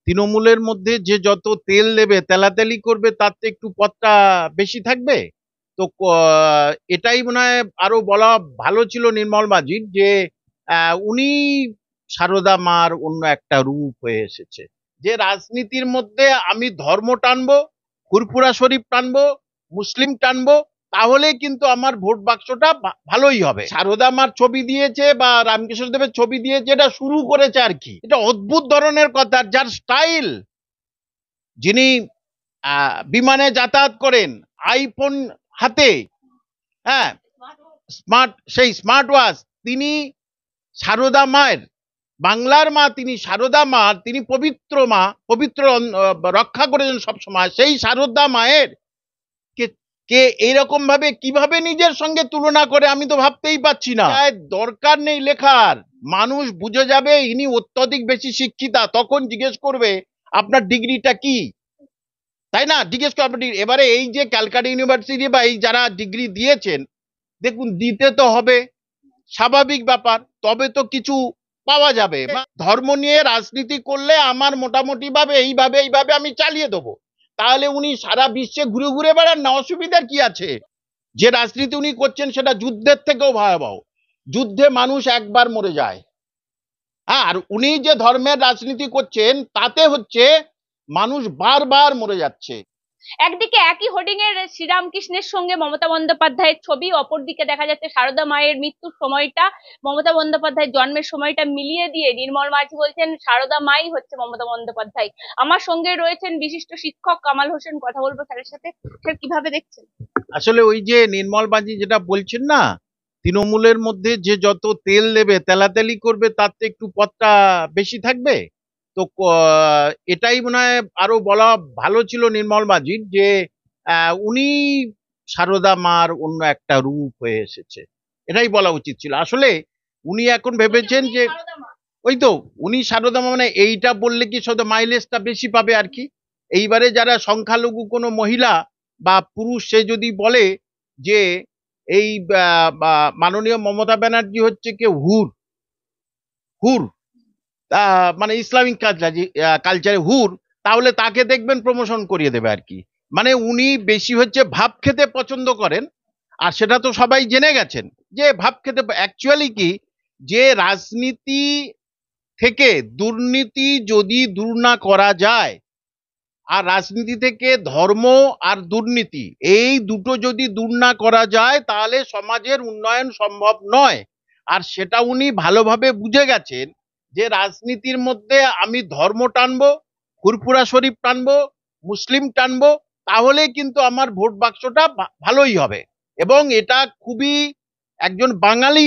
তৃণমূলের মধ্যে যে যত তেল দেবে তেলাতেলি করবে তার তো একটু পদটা বেশি থাকবে। তো এটাই মনে হয় আরো বলা ভালো ছিল নির্মল মাঝির, যে উনি সারদা মার অন্য একটা রূপ হয়ে এসেছে। যে রাজনীতির মধ্যে আমি ধর্ম টানবো, ফুরফুরা শরীফ টানবো, মুসলিম টানবো, তাহলে কিন্তু আমার ভোট বাক্সটা ভালোই হবে। সারদা মার ছবি দিয়েছে বা রামকৃষ্ণ দেবের ছবি দিয়েছে, এটা শুরু করেছে আর কি। এটা অদ্ভুত ধরনের কথা, যার স্টাইল, যিনি বিমানে যাতায়াত করেন, আইফোন হাতে, হ্যাঁ, সেই স্মার্ট ওয়াচ, তিনি সারদা মায়ের, বাংলার মা, তিনি সারদা মা, তিনি পবিত্র মা, পবিত্র রক্ষা করেছেন সবসময়। সেই সারদা মায়ের কে কে এইরকম ভাবে কিভাবে নিজের সঙ্গে তুলনা করে, আমি তো ভাবতেই পাচ্ছি না। দরকার নেই লেখার, মানুষ বুঝে যাবে ইনি অত্যধিক বেশি শিক্ষিতা। তখন জিজ্ঞেস করবে আপনার ডিগ্রিটা কি, তাই না? জিজ্ঞেস করবে। এবারে এই যে ক্যালকাটা ইউনিভার্সিটি বা এই যারা ডিগ্রি দিয়েছেন, দেখুন দিতে তো হবে, স্বাভাবিক ব্যাপার, তবে তো কিছু পাওয়া যাবে। ধর্ম নিয়ে রাজনীতি করলে আমার মোটামুটি ভাবে এইভাবে আমি চালিয়ে দেবো, তাহলে উনি সারা বিশ্বে ঘুরে ঘুরে বেড়ান না, অসুবিধার কি আছে? যে রাজনীতি উনি করছেন সেটা যুদ্ধের থেকেও ভয়াবহ। যুদ্ধে মানুষ একবার মরে যায়, হ্যাঁ, আর উনি যে ধর্মের রাজনীতি করছেন তাতে হচ্ছে মানুষ বারবার মরে যাচ্ছে। একদিকে একই হোর্ডিং এর শ্রীরামকৃষ্ণের সঙ্গে মমতা বন্দ্যোপাধ্যায়ের ছবি, অপরদিকে দেখা যাচ্ছে সারদা মায়ের মৃত্যুর সময়টা, মমতা বন্দ্যোপাধ্যায়ের জন্মের সময়টা মিলিয়ে দিয়ে নির্মল মাঝি বলছেন সারদা মাই হচ্ছে মমতা বন্দ্যোপাধ্যায়। আমার সঙ্গে রয়েছেন বিশিষ্ট শিক্ষক কামাল হোসেন, কথা বলবো স্যারের সাথে। স্যার, কিভাবে দেখছেন? আসলে ওই যে নির্মল মাঝি যেটা বলছেন না, তৃণমূলের মধ্যে যে যত তেল দেবে তেলাতেলি করবে তার তো একটু পদটা বেশি থাকবে। তো এটাই মনে হয় আরো বলা ভালো ছিল নির্মল মাঝির, যে উনি সারদা মার অন্য একটা রূপ হয়ে এসেছে, এটাই বলা উচিত ছিল। আসলে উনি এখন ভেবেছেন যে ওই তো উনি সারদা মা, মানে এইটা বললে কি শুধু মাইলেজটা বেশি পাবে আর কি। এইবারে যারা সংখ্যালঘু কোনো মহিলা বা পুরুষ, সে যদি বলে যে এই মাননীয় মমতা ব্যানার্জি হচ্ছে কে হুর, হুর, মানে ইসলামিক কালচারে হুর, তাহলে তাকে দেখবেন প্রমোশন করিয়ে দেবে আর কি। মানে উনি বেশি হচ্ছে ভাব খেতে পছন্দ করেন, আর সেটা তো সবাই জেনে গেছেন যে ভাব খেতে অ্যাকচুয়ালি কি, যে রাজনীতি থেকে দুর্নীতি যদি দূর না করা যায়, আর রাজনীতি থেকে ধর্ম আর দুর্নীতি এই দুটো যদি দূর না করা যায়, তাহলে সমাজের উন্নয়ন সম্ভব নয়। আর সেটা উনি ভালোভাবে বুঝে গেছেন, যে রাজনীতির মধ্যে আমি ধর্ম টানবো, ফুরফুরা শরীফ টানবো, মুসলিম টানবো, তাহলে কিন্তু আমার ভোট বাক্সটা ভালোই হবে। এবং এটা খুবই, একজন বাঙালি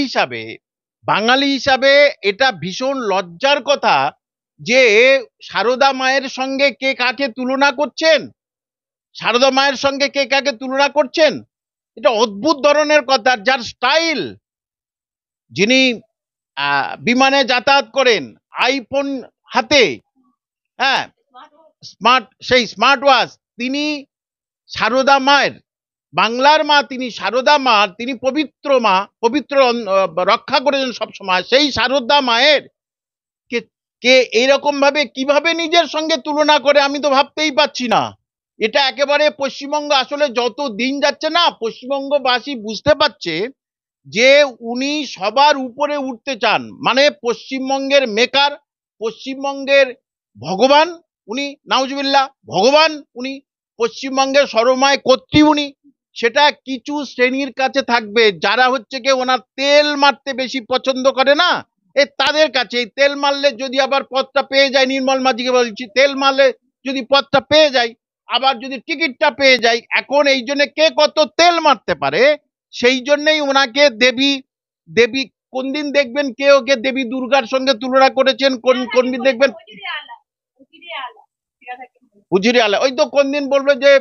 হিসাবে এটা ভীষণ লজ্জার কথা, যে সারদা মায়ের সঙ্গে কে কাকে তুলনা করছেন, সারদা মায়ের সঙ্গে কে কাকে তুলনা করছেন, এটা অদ্ভুত ধরনের কথা। যার স্টাইল, যিনি বিমানে যাতায়াত করেন, আইফোন হাতে, হ্যাঁ, সেই স্মার্ট ওয়াচ, তিনি সারদা মায়ের, বাংলার মা, তিনি সারদা মা, তিনি পবিত্র মা, পবিত্র রক্ষা করেছেন সবসময়। সেই সারদা মায়ের কে কে এইরকম ভাবে কিভাবে নিজের সঙ্গে তুলনা করে, আমি তো ভাবতেই পাচ্ছি না। এটা একেবারে পশ্চিমবঙ্গ, আসলে যত দিন যাচ্ছে না, পশ্চিমবঙ্গবাসী বুঝতে পারছে যে উনি সবার উপরে উঠতে চান, মানে পশ্চিমবঙ্গের মেকার, পশ্চিমবঙ্গের ভগবান উনি, নাউজুবিল্লাহ, ভগবান উনি, পশ্চিমবঙ্গের সরমায় কর্ত্রী উনি। সেটা কিছু শ্রেণীর কাছে থাকবে, যারা হচ্ছে কি ওনার তেল মারতে বেশি পছন্দ করে না, তাদের কাছে। এই তেল মারলে যদি আবার পদটা পেয়ে যায়, নির্মল মাঝিকে বলছি, তেল মারলে যদি পদটা পেয়ে যায়, আবার যদি টিকিটটা পেয়ে যায়, এখন এই জন্য কে কত তেল মারতে পারে, সেই জন্যই ওনাকে দেবী, দেবী কোন দিন দেখবেন কে ওকে দেবী দুর্গার সঙ্গে তুলনা করেছেন, কোন দিন দেখবেন হুজুরি আলা, ওই তো কোন দিন বলবে যে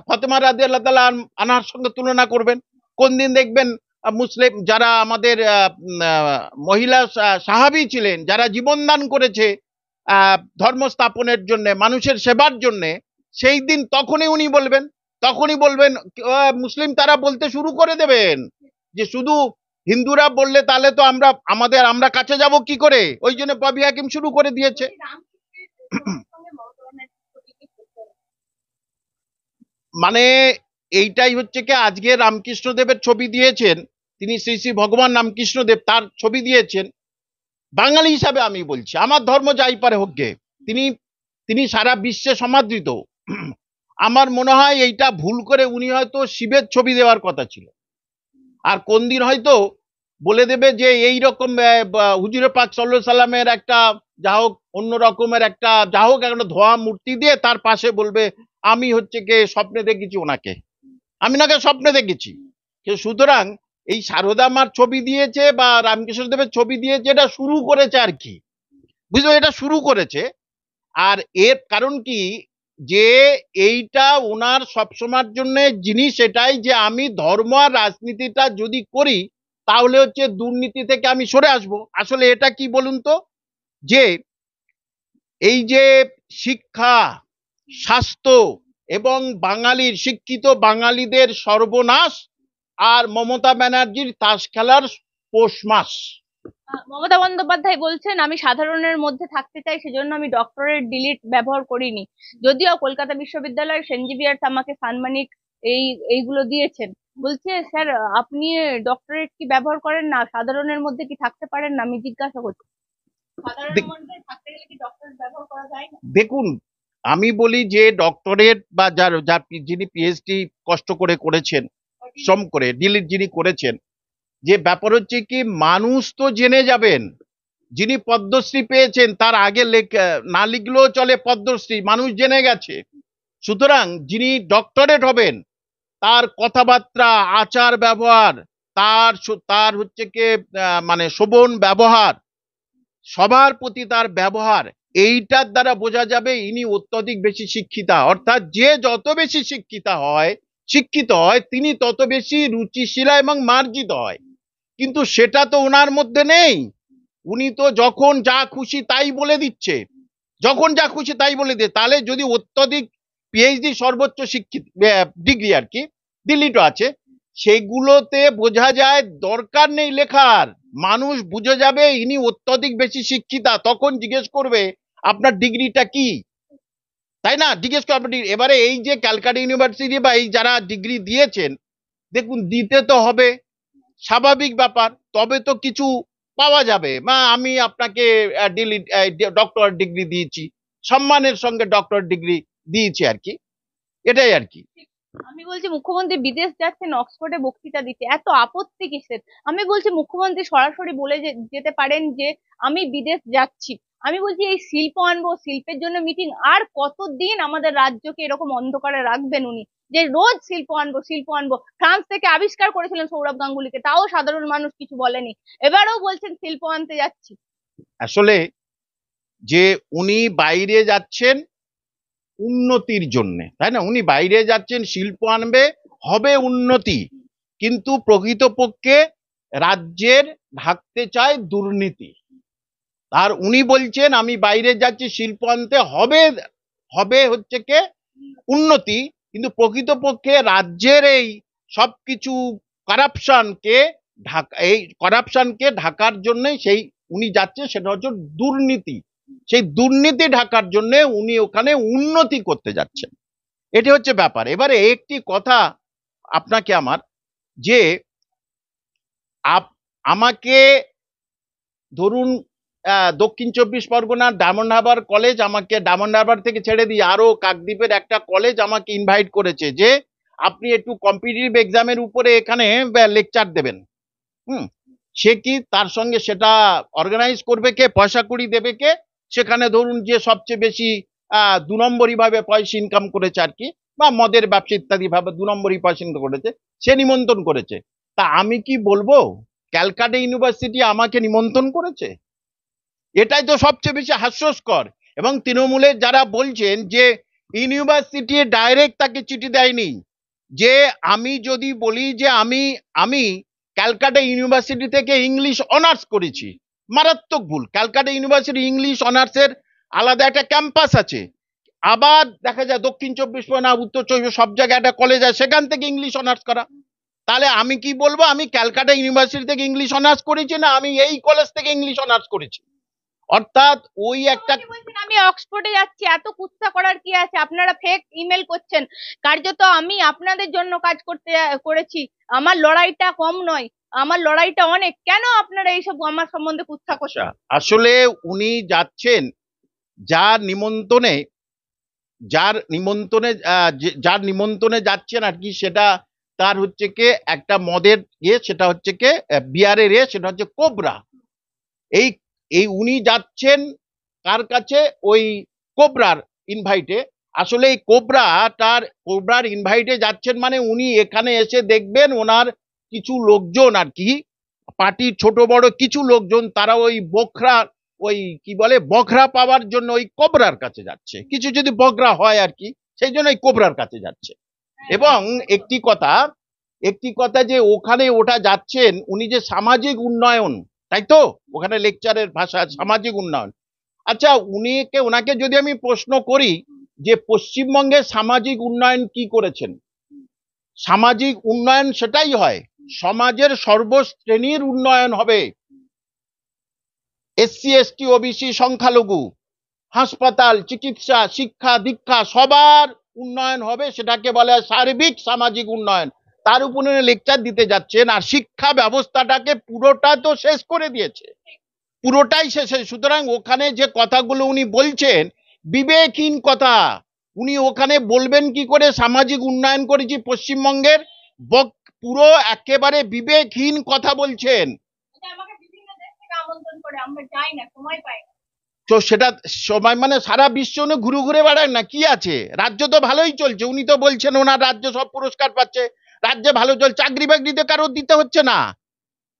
ফতেমা রাদিয়াল্লাহু তাআলা আনহার সঙ্গে তুলনা করবেন, কোন দিন দেখবেন মুসলিম যারা আমাদের মহিলা সাহাবী ছিলেন, যারা জীবন দান করেছে ধর্ম স্থাপনের জন্য, মানুষের সেবার জন্য, সেই দিন তখনই উনি বলবেন, মুসলিম তারা বলতে শুরু করে দেবেন যে শুধু হিন্দুরা বললে তাহলে তো আমরা কাছে যাব কি করে, ওই জন্য ববি হাকিম শুরু করে দিয়েছে। মানে এইটাই হচ্ছে কি, আজকে রামকৃষ্ণদেবের ছবি দিয়েছেন, তিনি শ্রী শ্রী ভগবান রামকৃষ্ণদেব, তার ছবি দিয়েছেন। বাঙালি হিসাবে আমি বলছি, আমার ধর্ম যাই পারে হোক গে, তিনি তিনি সারা বিশ্বে সমাদৃত। আমার মনে হয় এইটা ভুল করে উনি হয়তো শিবের ছবি দেওয়ার কথা ছিল, আর কোন দিন হয়তো বলে দেবে যে এই রকম হুজুরে পাক সাল্লাল্লাহু সাল্লামের একটা যা হোক অন্য রকমের একটা যা হোক একটা ধোয়া মূর্তি দিয়ে তার পাশে বলবে আমি হচ্ছে কে স্বপ্নে দেখেছি ওনাকে, আমি নাকি স্বপ্নে দেখেছি। সুতরাং এই সারদা মার ছবি দিয়েছে বা রামকৃষ্ণ দেবের ছবি দিয়েছে, এটা শুরু করেছে আর কি, বুঝলো, এটা শুরু করেছে। আর এর কারণ কি, যে এইটা ওনার সবসময়ের জন্য জিনিস এটাই যে আমি ধর্ম আর রাজনীতিটা যদি করি তাহলে হচ্ছে দুর্নীতি থেকে আমি সরে আসব। আসলে এটা কি বলুন তো, যে এই যে শিক্ষা, স্বাস্থ্য এবং বাঙালির শিক্ষিত বাঙালিদের সর্বনাশ, আর মমতা ব্যানার্জির তাস খেলার পৌষ মাস। মমতা বন্দ্যোপাধ্যায় বলছেন আমি সাধারণের মধ্যে থাকতে চাই, সেজন্য আমি ডক্টরেট ডিলিট ব্যবহার করিনি। যদিও কলকাতা বিশ্ববিদ্যালয়ের সেন্ট জেভিয়ার্স আমাকে সাম্মানিক এইগুলো দিয়েছেন। বলছে স্যার আপনি ডক্টরেট কি ব্যবহার করেন না, সাধারণের মধ্যে কি থাকতে পারেন না? আমি জিজ্ঞাসা করছি, সাধারণের মধ্যে থাকতে গেলে কি ডক্টরেট ব্যবহার করা যায় না? দেখুন, আমি বলি যে ডক্টরেট বা যার যার যিনি পিএইচডি কষ্ট করে করেছেন, শ্রম করে ডিলিট যিনি করেছেন, যে ব্যাপার হচ্ছে কি, মানুষ তো জেনে যাবেন, যিনি পদ্মশ্রী পেয়েছেন তার আগে না লিখলেও চলে পদ্মশ্রী, মানুষ জেনে গেছে। সুতরাং যিনি ডক্টরেট হবেন তার কথাবার্তা, আচার ব্যবহার, তার তার হচ্ছে কি মানে শোভন ব্যবহার, সবার প্রতি তার ব্যবহার, এইটার দ্বারা বোঝা যাবে ইনি অত্যধিক বেশি শিক্ষিতা। অর্থাৎ যে যত বেশি শিক্ষিত হয় তিনি তত বেশি রুচিশীলা এবং মার্জিত হয়, কিন্তু সেটা তো ওনার মধ্যে নেই। উনি তো যখন যা খুশি তাই বলে দিচ্ছে, যখন যা খুশি তাই বলে দিয়ে, তাহলে যদি অত্যধিক পিএইচডি সর্বোচ্চ শিক্ষিত ডিগ্রি আর কি দিল্লিটা আছে, সেগুলোতে বোঝা যায় দরকার নেই লেখার, মানুষ বুঝে যাবে ইনি অত্যধিক বেশি শিক্ষিতা, তখন জিজ্ঞেস করবে আপনার ডিগ্রিটা কি, তাই না? জিজ্ঞেস করবে। এবারে এই যে ক্যালকাটা ইউনিভার্সিটি বা এই যারা ডিগ্রি দিয়েছেন, দেখুন দিতে তো হবে, স্বাভাবিক ব্যাপার, তবে তো কিছু পাওয়া যাবে। আমি আপনাকে ডক্টর ডিগ্রি দিয়েছি, সম্মানের সঙ্গে ডক্টর ডিগ্রি দিয়েছি আর কি, এটাই আর কি। আমি বলছি মুখ্যমন্ত্রী বিদেশ যাচ্ছেন অক্সফোর্ডে বক্তৃতা দিতে, এত আপত্তি কিসের? আমি বলছি মুখ্যমন্ত্রী সরাসরি বলে যেতে পারেন যে আমি বিদেশ যাচ্ছি। আমি বলছি এই শিল্প আনবো, শিল্পের জন্য মিটিং, আর কতদিন আমাদের রাজ্যকে এরকম অন্ধকারে রাখবেন উনি, যে রোজ শিল্প আনবো শিল্প আনবো? ফ্রান্স থেকে আবিষ্কার করেছিলেন সৌরভ গাঙ্গুলিকে, তাও সাধারণ মানুষ কিছু বলেনি, এবারেও বলছেন শিল্প আনতে যাচ্ছি। আসলে যে উনি বাইরে যাচ্ছেন উন্নতির জন্য, তাই না? উনি বাইরে যাচ্ছেন শিল্প আনবে, হবে উন্নতি, কিন্তু প্রকৃতপক্ষে রাজ্যের ঢাকতে চায় দুর্নীতি। আর উনি বলছেন আমি বাইরে যাচ্ছি শিল্প আনতে, হবে হবে হচ্ছে কে উন্নতি, কিন্তু প্রকৃতপক্ষে রাজ্যের এই সবকিছু কারাপশনকে ঢাকার জন্য সেই উনি যাচ্ছে, সেটা হচ্ছে দুর্নীতি। সেই দুর্নীতি ঢাকার জন্য উনি ওখানে উন্নতি করতে যাচ্ছেন, এটি হচ্ছে ব্যাপার। এবারে একটি কথা আপনাকে আমার, যে আমাকে ধরুন দক্ষিণ চব্বিশ পরগনার ডায়মন্ড হারবার কলেজ আমাকে ডায়মন্ড হারবার থেকে ছেড়ে দিয়ে আরো কাকদ্বীপের একটা কলেজ আমাকে ইনভাইট করেছে যে আপনি একটু কম্পিটিটিভ এক্সামের উপরে এখানে লেকচার দেবেন। সে কি তার সঙ্গে সেটা অর্গানাইজ করবে কে, পয়সা কুড়ি দেবে কে? সেখানে ধরুন যে সবচেয়ে বেশি 2 নম্বরই ভাবে পয়সা ইনকাম করেছে আর কি, বা মদের ব্যবসা ইত্যাদি ভাবে 2 নম্বরই পয়সা ইনকাম করেছে, সে নিমন্ত্রণ করেছে। তা আমি কি বলবো ক্যালকাটা ইউনিভার্সিটি আমাকে নিমন্ত্রণ করেছে? এটাই তো সবচেয়ে বেশি হাস্যস্কর। এবং তৃণমূলের যারা বলছেন যে ইউনিভার্সিটি ডাইরেক্ট তাকে চিঠি দেয়নি, যে আমি যদি বলি যে আমি আমি ক্যালকাটা ইউনিভার্সিটি থেকে ইংলিশ অনার্স করেছি, মারাত্মক ভুল। ক্যালকাটা ইউনিভার্সিটি ইংলিশ অনার্সের আলাদা একটা ক্যাম্পাস আছে, আবার দেখা যায় দক্ষিণ চব্বিশ পরগনা, উত্তর চব্বিশ সব জায়গায় একটা কলেজ আছে, সেখান থেকে ইংলিশ অনার্স করা। তাহলে আমি কি বলবো আমি ক্যালকাটা ইউনিভার্সিটি থেকে ইংলিশ অনার্স করেছি, না আমি এই কলেজ থেকে ইংলিশ অনার্স করেছি? অর্থাৎ ওই একটা আমাকে বলছেন আমি অক্সফোর্ডে যাচ্ছি, এত কুৎসা করার কি আছে? আপনারা ফেক ইমেল করছেন। কার্যত আমি আপনাদের জন্য কাজ করেছি, আমার লড়াইটা কম নয়, আমার লড়াইটা অনেক। কেন আপনারা এইসব আমার সম্বন্ধে কুৎসা আচ্ছা, করছেন? আসলে উনি যাচ্ছেন যার নিমন্ত্রণে, যার নিমন্ত্রণে যাচ্ছেন আর কি, সেটা তার হচ্ছে কে একটা মদের সেটা হচ্ছে কে বিয়ারের সেটা হচ্ছে কোবরা। এই এই উনি যাচ্ছেন কার কাছে? ওই কোবরার ইনভাইটে। আসলে এই কোবরার ইনভাইটে যাচ্ছেন মানে উনি এখানে এসে দেখবেন ওনার কিছু লোকজন আর কি, পার্টির ছোট বড় কিছু লোকজন, তারা ওই ওই কি বলে বখরা পাওয়ার জন্য ওই কোবরার কাছে যাচ্ছে, কিছু যদি বখরা হয় আর কি, সেই জন্য ওই কোবরার কাছে যাচ্ছে। এবং একটি কথা একটি কথা যে ওখানে ওটা যাচ্ছেন উনি যে সামাজিক উন্নয়ন, তাই তো? ওখানে লেকচারের ভাষা সামাজিক উন্নয়ন। আচ্ছা, ওনাকে যদি আমি প্রশ্ন করি যে পশ্চিমবঙ্গে সামাজিক উন্নয়ন কি করেছেন, সামাজিক উন্নয়ন সেটাই হয়, সমাজের সর্বশ্রেণীর উন্নয়ন হবে। এসসি এসটি ওবিসি সংখ্যালঘু, হাসপাতাল, চিকিৎসা, শিক্ষা দীক্ষা সবার উন্নয়ন হবে, সেটাকে বলে সার্বিক সামাজিক উন্নয়ন। তার উপরে লেকচার দিতে যাচ্ছেন, আর শিক্ষা ব্যবস্থাটাকে পুরোটা তো শেষ করে দিয়েছে, পুরোটাই শেষে। সুতরাং ওখানে যে কথাগুলো উনি বলছেন বিবেকহীন কথা। উনি ওখানে বলবেন কি করে সামাজিক উন্নয়ন করেছি পশ্চিমবঙ্গের? পুরো একেবারে বিবেকহীন কথা বলছেন। আমাকে বিভিন্ন দেশ থেকে আমন্ত্রণ করে, আমরা যাই না, সময় পাই না। তো সেটা সময় মানে সারা বিশ্ব উনি ঘুরে ঘুরে বেড়ান না, কি আছে? রাজ্য তো ভালোই চলছে, উনি তো বলছেন ওনার রাজ্য সব পুরস্কার পাচ্ছে, রাজ্যে ভালো চলছে, চাকরি বাকরিতে কারো দিতে হচ্ছে না,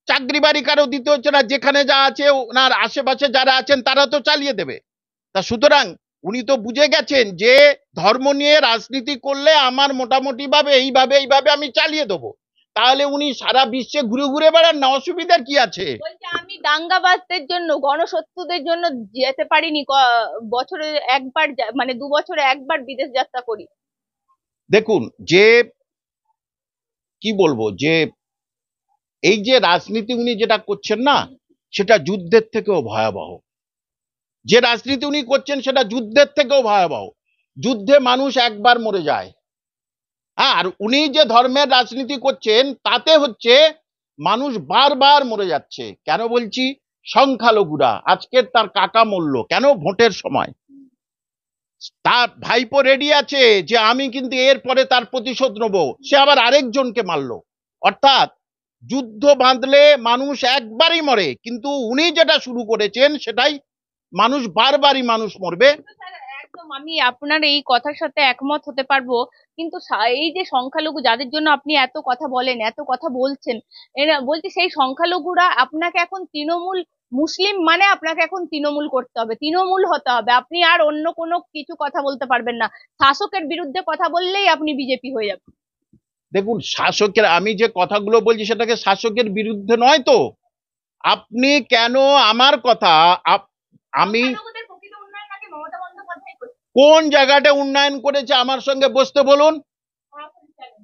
চাকরি বাড়ি কারো দিতে হচ্ছে না, যেখানে যা আছে ওনার আশেপাশে যারা আছেন তারা তো চালিয়ে দেবে। তা সুতরাং উনি তো বুঝে গেছেন যে ধর্ম নিয়ে রাজনীতি করলে আমার মোটামুটি ভাবে এইভাবে আমি চালিয়ে দেবো। তাহলে উনি সারা বিশ্বে ঘুরে ঘুরে বেড়ান না, অসুবিধার কি আছে? বলছে আমি দাঙ্গাবাজদের জন্য, গণশত্রুদের জন্য যেতে পারিনি, বছরে একবার মানে 2 বছরে একবার বিদেশ যাত্রা করি। দেখুন, যে কি বলবো, যে এই যে রাজনীতি উনি যেটা করছেন না, সেটা যুদ্ধের থেকেও ভয়াবহ। যে রাজনীতি উনি করছেন সেটা যুদ্ধের থেকেও ভয়াবহ। যুদ্ধে মানুষ একবার মরে যায়, আর উনি যে ধর্মের রাজনীতি করছেন তাতে হচ্ছে মানুষ বারবার মরে যাচ্ছে। কেন বলছি? সংখ্যালঘুরা, আজকের তার কাকা মরল কেন? ভোটের সময়। তার ভাইপো রেডি আছে যে আমি কিন্তু এরপরে তার প্রতিশোধ নেব, সে আবার আরেকজনকে মারলো। অর্থাৎ যুদ্ধ বাঁধলে মানুষ একবারই মরে, কিন্তু উনি যেটা শুরু করেছেন সেটাই মানুষ বারবারই মানুষ মরবে। একদম আমি আপনার এই কথার সাথে একমত হতে পারবো, কিন্তু এই যে সংখ্যালঘু যাদের জন্য আপনি এত কথা বলেন, এত কথা বলছেন, এরা বলছি সেই সংখ্যালঘুরা আপনাকে এখন তৃণমূল, মুসলিম মানে আপনাকে এখন তৃণমূল করতে হবে, তৃণমূল হতে হবে, আপনি আর অন্য কোনো কিছু কথা বলতে পারবেন না। শাসকের বিরুদ্ধে কথা বললেই আপনি বিজেপি হয়ে যাবেন। দেখুন, শাসকের, আমি যে কথাগুলো বলছি সেটাকে শাসকের বিরুদ্ধে নয় তো। আপনি কেন আমার কথা আমি সংখ্যালঘুদের প্রকৃত উন্নয়ন নাকি মমতা বন্দ্যোপাধ্যায় করছে? কোন জায়গাটা উন্নয়ন করেছে আমার সঙ্গে বসতে বলুন।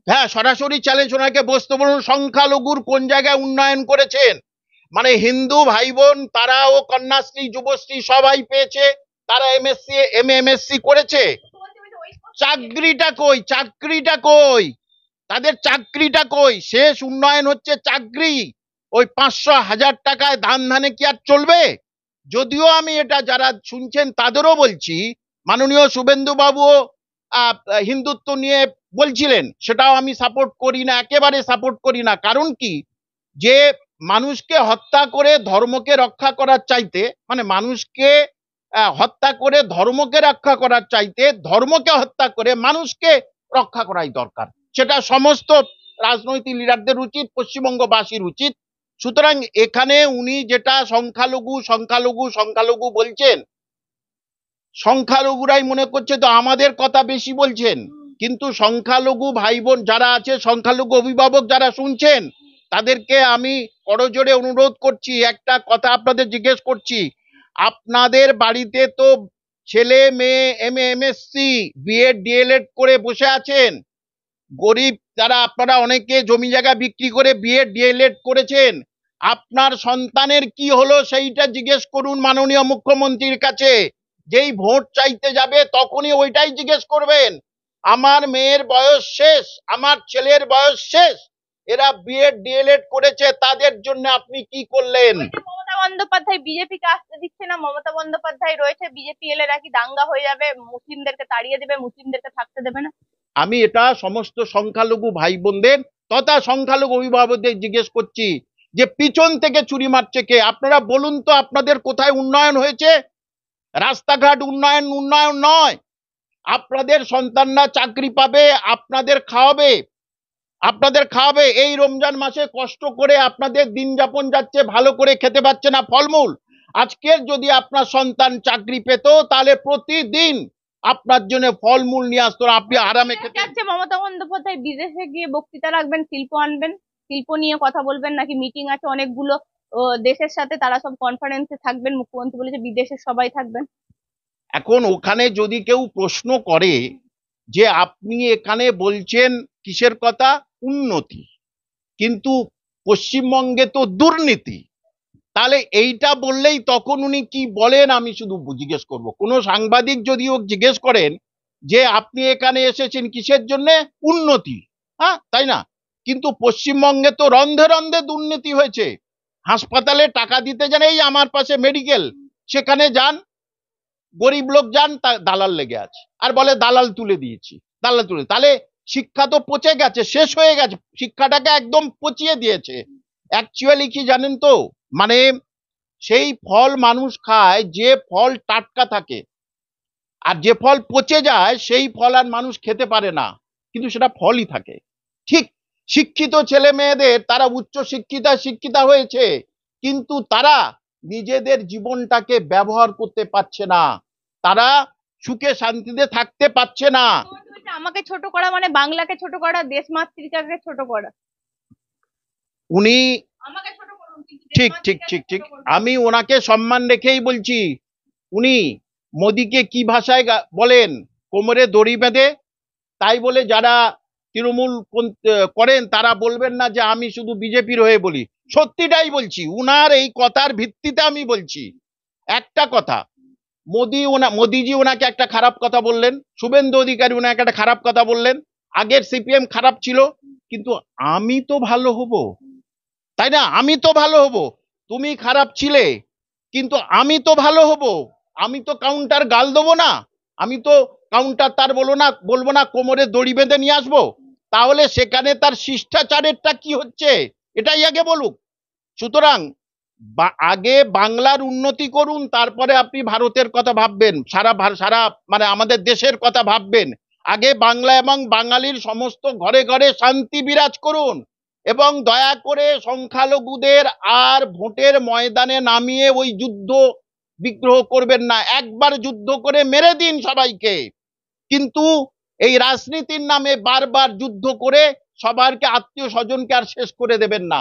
হ্যাঁ, সরাসরি চ্যালেঞ্জ, ওনাকে বসতে বলুন সংখ্যালঘুর কোন জায়গায় উন্নয়ন করেছেন। মানে হিন্দু ভাই বোন তারাও কন্যাশ্রী যুবশ্রী সবাই পেয়েছে, তারা এমএসসি এমএসসি করেছে, চাকরিটা কই? চাকরিটা কই? তাদের চাকরিটা কই? শেষ উন্নয়ন হচ্ছে চাকরি। ওই 500 1000 টাকায় ধানে কি আর চলবে? যদিও আমি এটা যারা শুনছেন তাদেরও বলছি, মাননীয় শুভেন্দু বাবু হিন্দুত্ব নিয়ে বলছিলেন, সেটাও আমি সাপোর্ট করি না, একেবারে সাপোর্ট করি না। কারণ কি, যে মানুষকে হত্যা করে ধর্মকে রক্ষা করার চাইতে, মানে মানুষকে হত্যা করে ধর্মকে রক্ষা করার চাইতে ধর্মকে হত্যা করে মানুষকে রক্ষা করাই দরকার। সেটা সমস্ত রাজনৈতিক লিডারদের উচিত, পশ্চিমবঙ্গবাসীর উচিত। সুতরাং এখানে উনি যেটা সংখ্যালঘু সংখ্যালঘু সংখ্যালঘু বলছেন, সংখ্যালঘুরাই মনে করছে তো আমাদের কথা বেশি বলছেন, কিন্তু সংখ্যালঘু ভাই বোন যারা আছে, সংখ্যালঘু অভিভাবক যারা শুনছেন, তাদেরকে আমি করজোড়ে অনুরোধ করছি, একটা কথা আপনাদের জিজ্ঞেস করছি, আপনাদের বাড়িতে তো ছেলে মেয়ে এমএসসি বিএড ডিএলএড করে বসে আছেন, গরিব যারা, আপনারা অনেকে জমি জায়গা বিক্রি করে বিএড ডিএলএড করেছেন, আপনার সন্তানের কি হলো সেইটা জিজ্ঞেস করুন মাননীয় মুখ্যমন্ত্রীর কাছে। যেই ভোট চাইতে যাবে তখনই ওইটাই জিজ্ঞেস করবেন। আমার মেয়ের বয়স শেষ, আমার ছেলের বয়স শেষ, এরা বিএড ডিএলএড করেছে, তাদের জন্য আপনি কি করলেন? ওই যে মমতা বন্দ্যোপাধ্যায় বিজেপিকে আসতে দিচ্ছে না, মমতা বন্দ্যোপাধ্যায় রয়েছে, বিজেপি এলে নাকি দাঙ্গা হয়ে যাবে, মুসলিমদেরকে তাড়িয়ে দেবে, মুসলিমদেরকে থাকতে দেবে না। আমি এটা সমস্ত সংখ্যালঘু ভাই বোনদের তথা সংখ্যালঘু অভিভাবকদের জিজ্ঞেস করছি যে পিছন থেকে চুরি মারছে কে? আপনারা বলুন তো আপনাদের কোথায় উন্নয়ন হয়েছে? রাস্তাঘাট উন্নয়ন উন্নয়ন নয়। আপনাদের সন্তানরা চাকরি পাবে, আপনাদের খাওয়াবে। এই রমজান মাসে কষ্ট করে আপনাদের দিন যাপন যাচ্ছে, ভালো করে খেতে পাচ্ছে না ফলমূল। আজকের যদি আপনার সন্তান চাকরি পেত তাহলে প্রতিদিন আপনার জন্য ফলমূল নিয়ে আসতো, আপনি আরামে খেতেন। যাচ্ছে মমতা বন্দ্যোপাধ্যায় বিদেশে গিয়ে বক্তৃতা রাখবেন, শিল্প আনবেন, শিল্প নিয়ে কথা বলবেন, নাকি মিটিং আছে অনেকগুলো দেশের সাথে, তারা সব কনফারেন্সে থাকবেন, মুখ্যমন্ত্রী বলেছে বিদেশের সবাই থাকবেন। এখন ওখানে যদি কেউ প্রশ্ন করে যে আপনি এখানে বলছেন কিসের কথা? উন্নতি, কিন্তু পশ্চিমবঙ্গে তো দুর্নীতি, তাহলে এইটা বললেই তখন উনি কি বলেন আমি শুধু জিজ্ঞেস করব। কোনো সাংবাদিক যদি ও জিজ্ঞেস করেন যে আপনি এখানে এসেছেন কিসের জন্য? উন্নতি, হ্যাঁ তাই না? কিন্তু পশ্চিমবঙ্গে তো রন্ধে রন্ধে দুর্নীতি হয়েছে। হাসপাতালে টাকা দিতে যান, এই আমার পাশে মেডিকেল, সেখানে যান, গরিব লোক যান, দালাল লেগে আছে আর বলে দালাল তুলে দিয়েছি, দালাল তুলে। তাহলে শিক্ষা তো পচে গেছে, শেষ হয়ে গেছে, শিক্ষাটাকে একদম পচিয়ে দিয়েছে। অ্যাকচুয়ালি কি জানেন তো, মানে সেই ফল মানুষ খায় যে ফল টাটকা থাকে, আর যে ফল পচে যায় সেই ফল আর মানুষ খেতে পারে না, কিন্তু সেটা ফলই থাকে। ঠিক শিক্ষিত ছেলে মেয়েদের, তারা উচ্চ শিক্ষিতা হয়েছে, কিন্তু তারা নিজেদের জীবনটাকে ব্যবহার করতে পারছে না, তারা সুখে শান্তিতে থাকতে পারছে না। আমাকে ছোট করা মানে বাংলাকে ছোট করা, দেশ মাতৃকাকে ছোট করা। উনি আমাকে ছোট করুন, কিন্তু ঠিক ঠিক ঠিক ঠিক, আমি ওনাকে সম্মান রেখেই বলছি। উনি মোদিকে কি ভাষায় বলেন? কোমরে দড়ি বেঁধে। তাই বলে যারা তৃণমূল করেন তারা বলবেন না যে আমি শুধু বিজেপির হয়ে বলি। সত্যিটাই বলছি, উনার এই কথার ভিত্তিতে আমি বলছি। একটা কথা, মোদিজি ওনাকে একটা খারাপ কথা বললেন, শুভেন্দু অধিকারী ওনাকে একটা খারাপ কথা বললেন, আগের সিপিএম খারাপ ছিল, কিন্তু আমি তো ভালো হব, তাই না? আমি তো ভালো হব। তুমি খারাপ ছিলে, কিন্তু আমি তো ভালো হব। আমি তো কাউন্টার গাল দেবো না, আমি তো কাউন্টার তার বলবো না কোমরে দড়ি বেঁধে নিয়ে আসবো। তাহলে সেখানে তার শিষ্টাচারেরটা কি হচ্ছে এটাই আগে বলুক। সুতরাং আগে বাংলার উন্নতি করুন, তারপরে আপনি ভারতের কথা ভাববেন, সারা মানে আমাদের দেশের কথা ভাববেন। আগে বাংলা এবং বাঙালির সমস্ত ঘরে ঘরে শান্তি বিরাজ করুন, এবং দয়া করে সংখ্যালঘুদের আর ভোটের ময়দানে নামিয়ে ওই যুদ্ধ বিগ্রহ করবেন না। একবার যুদ্ধ করে মেরে দিন সবাইকে, কিন্তু এই রাজনীতির নামে বারবার যুদ্ধ করে সবারকে, আত্মীয় স্বজনকে আর শেষ করে দেবেন না।